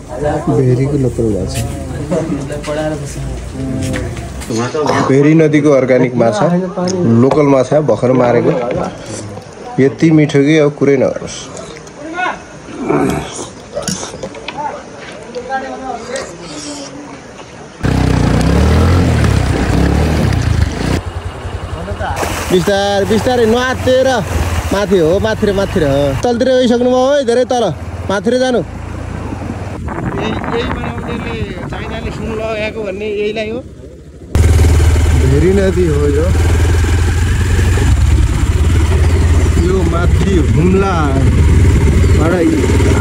भेरीको local माछा very नदीको organic माछा लोकल माछा भर्खर मारेको यति मिठो कि अब कुरै नगर्नुस्। बिस्तारै बिस्तारै नआत्तेर माथि हो माथि र तलतिर गइसक्नु भयो है धेरै तल माथि जानु। यही बनाउनेले चाइनाले सुन लगाएको भन्ने यहीलाई हो। भेरी नदी हो यो माथि हुम्लाबाट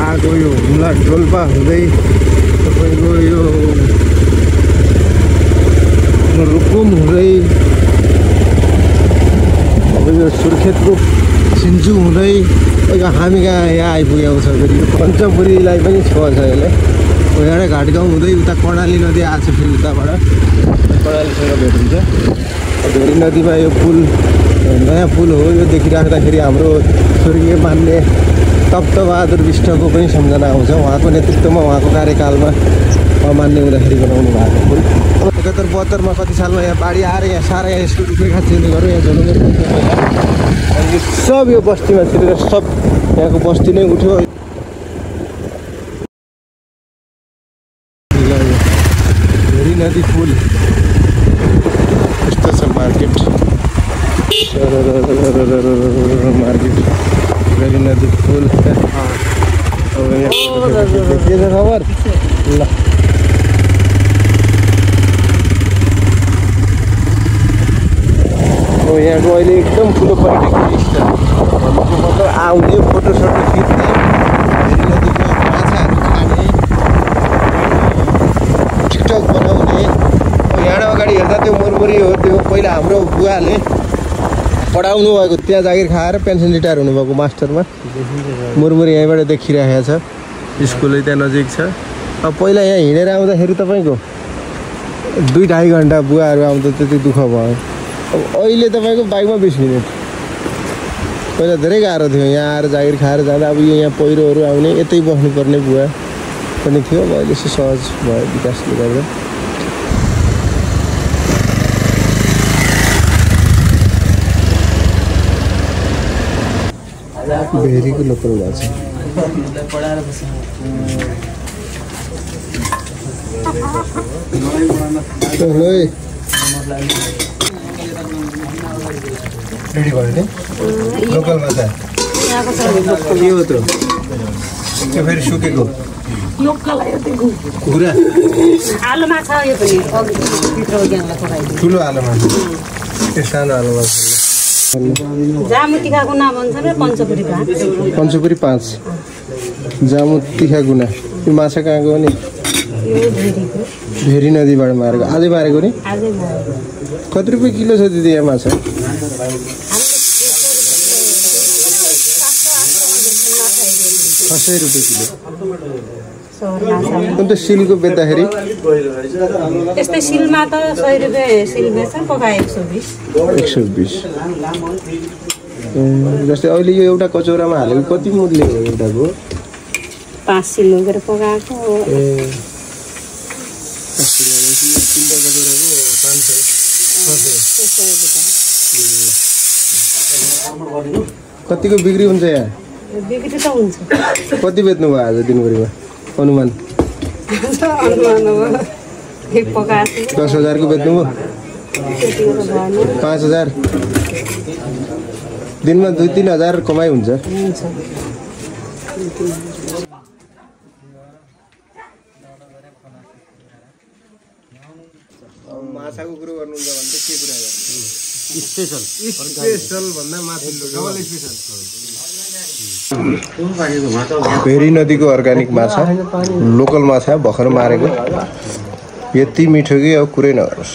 आएको यो हुम्ला डोल्पा हुँदै तपाईँको यो रुकुम हुँदै यो सुर्खेतको सिन्जु हुँदै हामी कहाँ यहाँ आइपुगेको छ। फेरि पञ्चपुरीलाई पनि छेउ छ यसले। यहाँ घाटगाउँ हुँदै उता कर्णाली नदी आएको छ। फेरि उताबाट कर्णालीसँग भेट हुन्छ। भेरी नदीमा यो पुल नयाँ पुल हो। यो देखिराख्दाखेरि हाम्रो स्वर्गीय मान्य तप्तबहादुर विष्टको पनि सम्झना आउँछ। उहाँको नेतृत्वमा उहाँको कार्यकालमा मान्य हुँदाखेरि बनाउनु भएको पुल। 71-72मा कति सालमा यहाँ बाढी आएर यहाँ सारा यहाँ यसको रुखेखा चेन्ज गर्यो। यहाँ जमिन यो सब यो बस्तीमा छिरेर सब यहाँको बस्ती नै उठ्यो। भेरी नदी पुल यस्तो छ मार्केट भेरी नदी पुल। के छ खबर ल यहाँको अहिले एकदम ठुलो पर्यटकीय स्थल मतलब आउने फोटोसोटो खिच्ने भेरी नदीको माछाहरू खाने टिकटक बनाउने। यहाँ अगाडि हेर्दा त्यो मुरमुरी हो। त्यो पहिला हाम्रो बुवाले पढाउनु भएको त्यहाँ जागिर खाएर पेन्सन रिटायर हुनुभएको मास्टरमा मुरमुरी यहीँबाट देखिरहेको छ। स्कुलै त्यहाँ नजिक छ। अब पहिला यहाँ हिँडेर आउँदाखेरि तपाईँको 2-2.5 घन्टा बुवाहरू आउँदा त्यति दुःख भयो। अब अहिले तपाईँको बाइकमा 20 मिनट। पहिला धेरै गाह्रो थियो यहाँ आएर जागिर खाएर जाँदा। अब यो यहाँ पहिरोहरू आउने यतै बस्नुपर्ने बुवा पनि थियो। अब अहिले चाहिँ सहज भयो विकासले गर्दा। भेरीको लोकल माछा रेडी भयो नि लोकल माछा के हो त? त्यो फेरि सुकेको कुरा आलु माछा यो पनि ठुलो आलु माछा त्यो सानो आलु माछा जामु तिखा गुना भन्छ र पञ्चपुरी 5 जामु तिखा गुना। यो माछा कहाँको हो नि? भेरी नदीबाट मारेको। आजै मारेको नि? कति रुपियाँ किलो छ दिदी यहाँ माछा? 600 रुपियाँ किलो। अन्त सिलको बेच्दाखेरि यस्तै सिलमा त 100 रुपियाँ सिल बेच्छ। पकाए 120। जस्तै अहिले यो एउटा कचौरामा हालेको कति मूल्य हो एउटाको? 5 सिल गरेर पकाएको। कतिको बिक्री हुन्छ यहाँ? बिक्री त हुन्छ। कति बेच्नु भयो आज दिनभरिमा अनुमान? 10,000 को बेच्नु भयो? 5,000 दिनमा 2-3 हजार कमाइ हुन्छ। माछाको कुरो गर्नुहुन्छ भने चाहिँ के कुरा गर्नु? स्पेशल भन्दा माथिल्लो डबल स्पेशल। भेरी नदीको अर्ग्यानिक माछा लोकल माछा भर्खर मारेको यति मिठो कि अब कुरै नगर्नुस्।